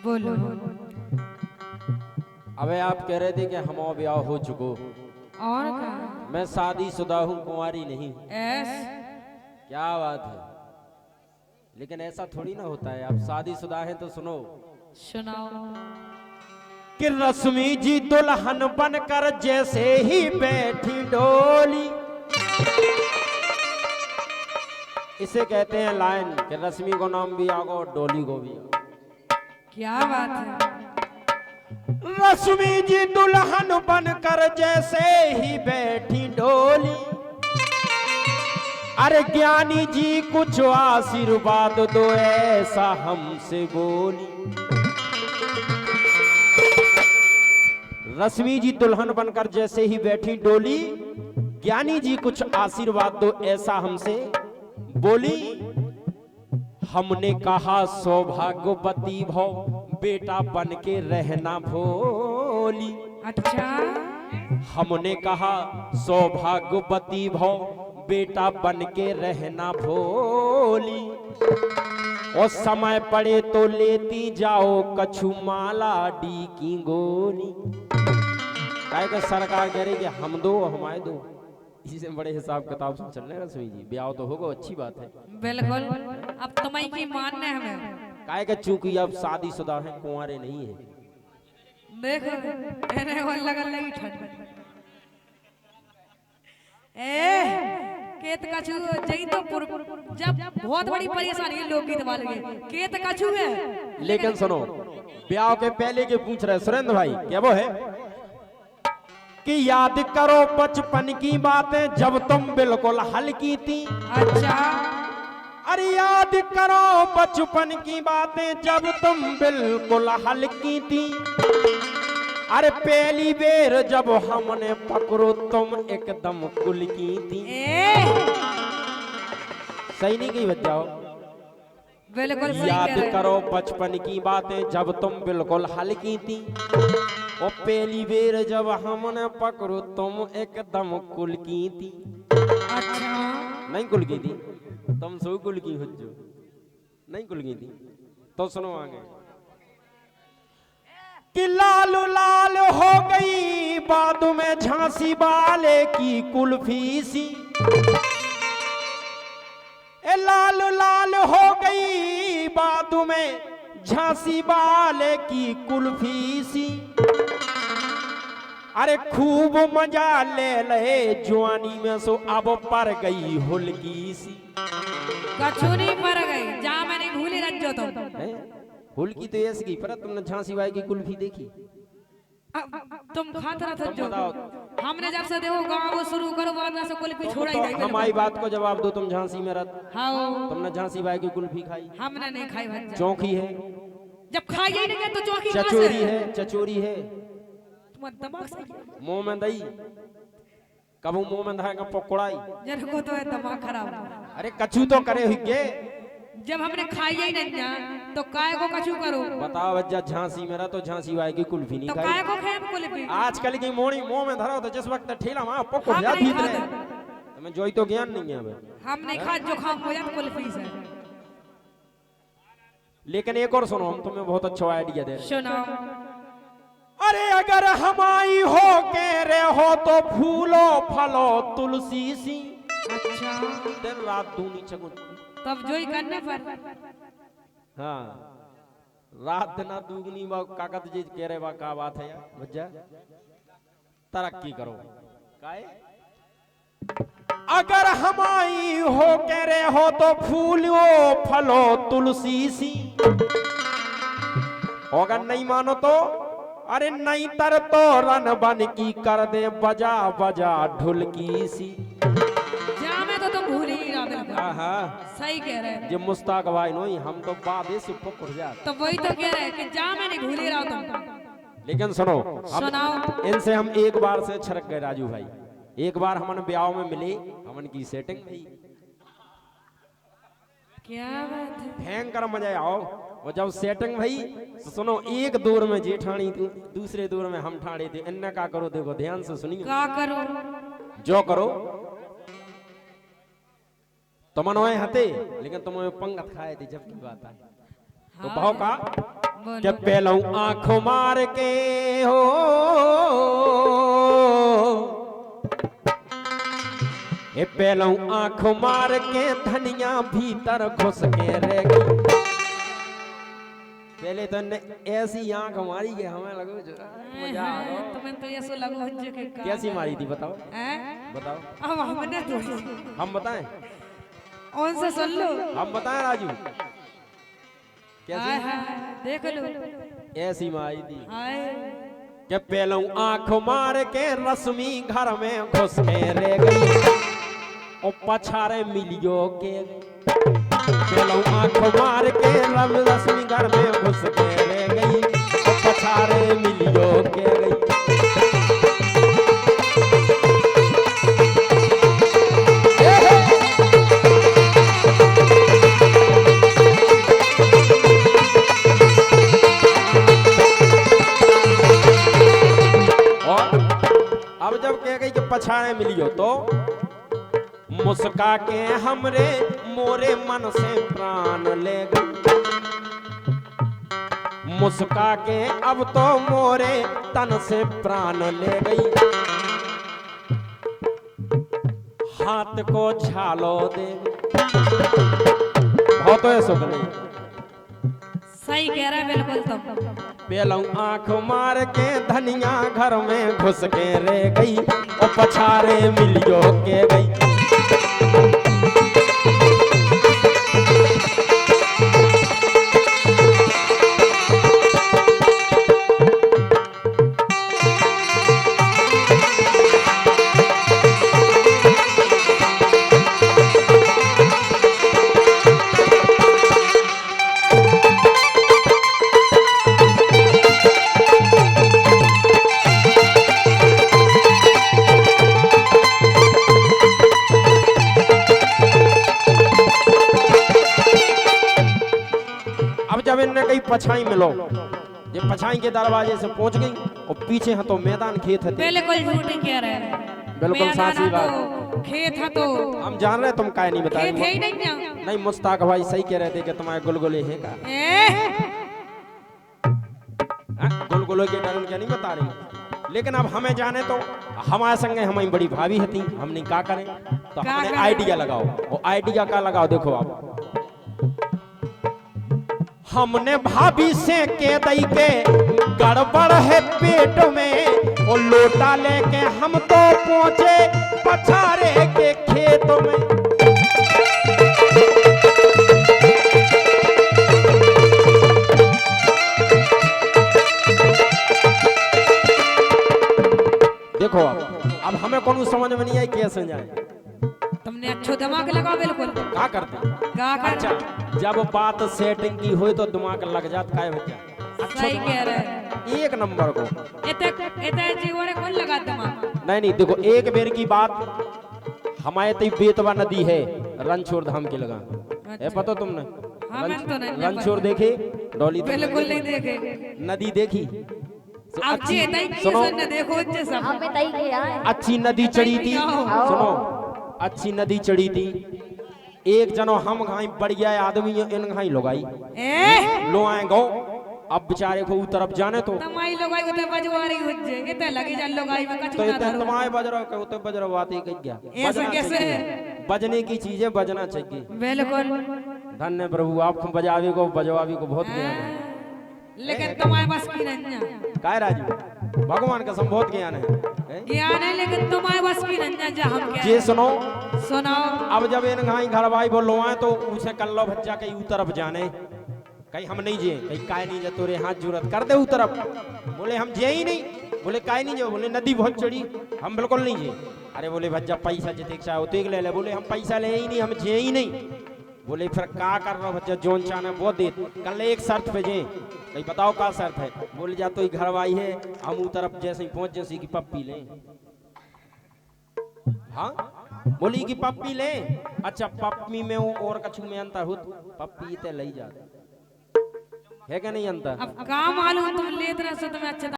बोलो। अबे आप कह रहे थे कि हमारा ब्याह हो चुको। और क्या? मैं शादीशुदा हूँ, कुंवारी नहीं। क्या बात है, लेकिन ऐसा थोड़ी ना होता है। आप शादीशुदा हैं तो सुनो। सुनाओ। कि रश्मि जी दुल्हन बनकर जैसे ही बैठी डोली, इसे कहते हैं लाइन कि रश्मि को नाम भी आगो डोली को भी। क्या बात है? रश्मि जी दुल्हन बनकर जैसे ही बैठी डोली, अरे ज्ञानी जी कुछ आशीर्वाद दो ऐसा हमसे बोली। रश्मि जी दुल्हन बनकर जैसे ही बैठी डोली, ज्ञानी जी कुछ आशीर्वाद दो ऐसा हमसे बोली। हमने कहा सौभाग्यवती भव बेटा बन के रहना भोली। अच्छा। हमने कहा सौभाग्यवती भव बेटा बन के रहना भोली। और समय पड़े तो लेती जाओ कछु माला डी की गोली। क्या सरकार कह रही कि हम दो हमारे दो, इसी से बड़े हिसाब किताब से चल रहे हैं। रश्मि जी ब्याह तो होगा, अच्छी बात है। बिल्कुल। अब तुम्हें की मानना है हमें। काय का चूंकि अब शादीशुदा है, कुंवारे नहीं है। देखो एने वो लगल लगी ठंड। केत कछु जई तो जब बहुत बड़ी परेशानी लोग गीत वाले केत कछु है। लेकिन सुनो, ब्याह के पहले के पूछ रहे सुरेंद्र भाई, क्या वो है कि याद करो बचपन की बातें जब तुम बिल्कुल हल्की थी। अच्छा। अरे याद करो बचपन की बातें जब तुम बिल्कुल हल्की थी। अरे पहली बेर जब हमने पकड़ो तुम एकदम कुल की थी। सही नहीं कही बच्चाओ? बिल्कुल सही याद कह रहे। करो बचपन की बातें जब तुम बिल्कुल हल्की थी। और पहली बेर जब हमने पकड़ो तुम एकदम कुल की थी। अच्छा। नहीं कुल की थी, तुम सो कुल की हो जो नहीं कुल की थी। तो सुनो आगे कि लाल लाल हो गई बाद में झांसी वाले की कुल्फी सी। ए लाल लाल हो गई बाद में झांसी वाले की कुल्फी सी। अरे खूब मजा ले ले जवानी में सो अब पर गई हुलकी सी। कछु नहीं पर गई जा मैं नहीं भूली रंजो तुम। हुलकी तो ऐसी की पर तुमने झांसी बाई की कुल्फी देखी? तुम खाता रहा था जो बताओ। हमने जब से देखो गाँव शुरू करो बाद में से कुल्फी छोड़ा ही नहीं। हमारी बात को जवाब दो, तुम झांसी में रह। हाँ। तुमने झांसी बाई की कुल्फी खाई? हमने नहीं खाई भज्जा। चौकी है, जब खाई ही नहीं गया तो चौकी कहाँ से? चचोरी है, चचोरी है। तुम्हारा दिमाग सही है। मुंह में दही कबू मुंह में धागा पकड़ाई। जन को तो है दिमाग खराब। अरे कछु तो करे हुई के। जब हमने खाई ही नहीं ना तो काय को कछु करो? बताओ बच्चा, झांसी मेरा तो झांसी वाई की कुल्फी नहीं तो खाई। काय को खाए हम कुल्फी? आजकल की मोड़ी मुंह में धरा तो जिस वक्त ठेला वहां पकड़ हम जाती नहीं है। खाता। तुम्हें जोई तो ज्ञान नहीं है अबे। हम नहीं खा जो खाम हो जाए कुल्फी से। लेकिन एक और सुनो, हम तुम्हें बहुत अच्छा आइडिया दे रहे हैं। सुनाओ। अरे अगर हमारी हो कह रहे हो तो फूलो फलो तुलसी सी। अच्छा। दिन रात दूनी चगुन। तब जो ही करने पर हाँ, रात दिन दुगनी काकत जी कह रहे बा का बात है यार भज्जा। तरक्की करो काए। अगर हमारी हो कह रहे हो तो फूलो फलो तुलसी सी। अगर नहीं मानो तो अरे नहीं तर तो रन बन की कर दे बजा बजा ढुलकी सी। जा मैं तो तुम भूल ही रहा बिल्कुल। हाँ सही कह रहे हैं। जे मुस्ताक भाई नो हम तो बादे से पकड़ जा। तो वही तो कह रहे हैं कि जा मैं नहीं भूल ही रहा तुम। लेकिन सुनो, सुनाओ। इनसे हम एक बार से छरक गए राजू भाई। एक बार हमन ब्याह में मिले, हमन की सेटिंग भई। क्या बात है? भयंकर मजा आओ। और जब सेटिंग भई तो सुनो, एक दौर में जेठानी थी, दूसरे दौर में हम ठाणे थे। इन्ने का करो देखो ध्यान से सुनिए। क्या करो? जो करो तुम नोए हते, लेकिन तुम पंगत खाए थे जब की बात है। तो भाव का बोलो। के पहलू आंख मार के हो ए पहलू आंख मार के धनिया भीतर घुस के रह गई। पहले तो ऐसी आंख मारी के हमें लगो मजा आ गया। तुम्हें तो ऐसा लगो जे के कैसी मारी थी बताओ? बताओ। अब हमने तो हम बताएं? कौन सा सुन लो? हम बताएं राजू? कैसी? देख लो। ऐसी मारी थी हाय के पहलू आंख मार के रश्मि घर में घुस के रह गई और पछारे मिलियो के पहलू आंख मार के रश्मि घर में घुस के रह गई और पछारे मिलियो के गई। अब जब कह गई कि पछाड़े मिलियो तो मुस्का के हमरे मोरे मन से प्राण ले गई। मुस्का के अब तो मोरे तन से प्राण ले गई। हाथ को छालो दे बहुत है सुख नहीं। सही कह रहा है बिल्कुल तुम। पहलू आंख मार के धनिया घर में घुस के रह गई और पछारे मिलियो के गई। जब इनने कहीं पछाई मिलो ये पछाई के दरवाजे से पहुंच गई और पीछे है तो मैदान खेत है। बिल्कुल झूठ नहीं कह रहे हैं। बिल्कुल साची बात। तो खेत है तो हम जान रहे तुम काहे नहीं बताए। खेत है ही नहीं। नहीं मुस्ताक भाई सही कह रहे थे कि तुम्हारे गुलगुले हैं का। गुलगुले के डर क्या नहीं बता रही। लेकिन अब हमें जाने तो हमारे संगे हमारी बड़ी भाभी हती हमने क्या करें तो हमने आइडिया लगाओ। वो आइडिया का लगाओ देखो आप। हमने भाभी से के दई के गड़बड़ है पेट में और लोटा लेके हम तो पहुंचे पछारे के खेत में। देखो अब हमें कौन समझ में नहीं आई कैसे जाए। तुमने अच्छो दिमाग लगाओ बिल्कुल। क्या करते? अच्छा जब बात सेटिंग की हो तो दिमाग लग जाता है बच्चा। सही कह रहे हैं। एक नंबर को इतने जीवन कौन लगा दिमाग? नहीं देखो एक बेर की बात हमारे तई बेतवा नदी है रणछोड़ धाम के लगा है पता तुमने? रणछोड़ देखे डोली? बिल्कुल नहीं देखे। नदी देखी? सुनो देखो अच्छी नदी चढ़ी थी। सुनो अच्छी नदी चढ़ी थी। एक जनो हम घाई बढ़ गया आदमी इन घाई लोगाई लो आए गो। अब बेचारे को तरफ जाने तो तमाई लोगाई होते बजवारी हो जे इते लगी जान लोगाई में कछु तो ना इते तमाय बजरा के होते बजरा बात ही कह गया। ऐसे कैसे? बजने की चीजें बजना चाहिए। बिल्कुल। धन्य प्रभु आपको बजावे को बजवावी को बहुत ज्ञान है। लेकिन तुम्हारे बस की नहीं। काय राजू भगवान का बहुत ज्ञान है। ज्ञान है लेकिन तुम्हारे बस की नहीं जा हम क्या। जे सुनो अब जब इन घाई घर भाई बोलो आए तो उसे कर लो बच्चा कहीं ऊ तरफ जाने कहीं हम नहीं जे कहीं काय नहीं जा तोरे हाथ जरूरत कर दे ऊ तरफ। बोले हम जे ही नहीं। बोले काय नहीं जो? बोले नदी बहुत चढ़ी हम बिल्कुल नहीं जे। अरे बोले भज्जा पैसा जितने चाहे तो ले ले। बोले हम पैसा ले ही नहीं हम जे ही नहीं। बोले फिर क्या कर रहा बच्चा जोन चाहना वो दे। कल एक शर्त पे जे कहीं बताओ क्या शर्त है? बोले जा तो घर वाई है हम ऊ तरफ जैसे ही पहुंच जैसे की पप्पी लें। हाँ बोली कि पप्पी ले। अच्छा पप्पी में वो और कछु में अंतर हो पप्पी ते ले जा है क्या नहीं अंतर? अब काम मालूम तुम लेते रहो तो तुम्हें अच्छा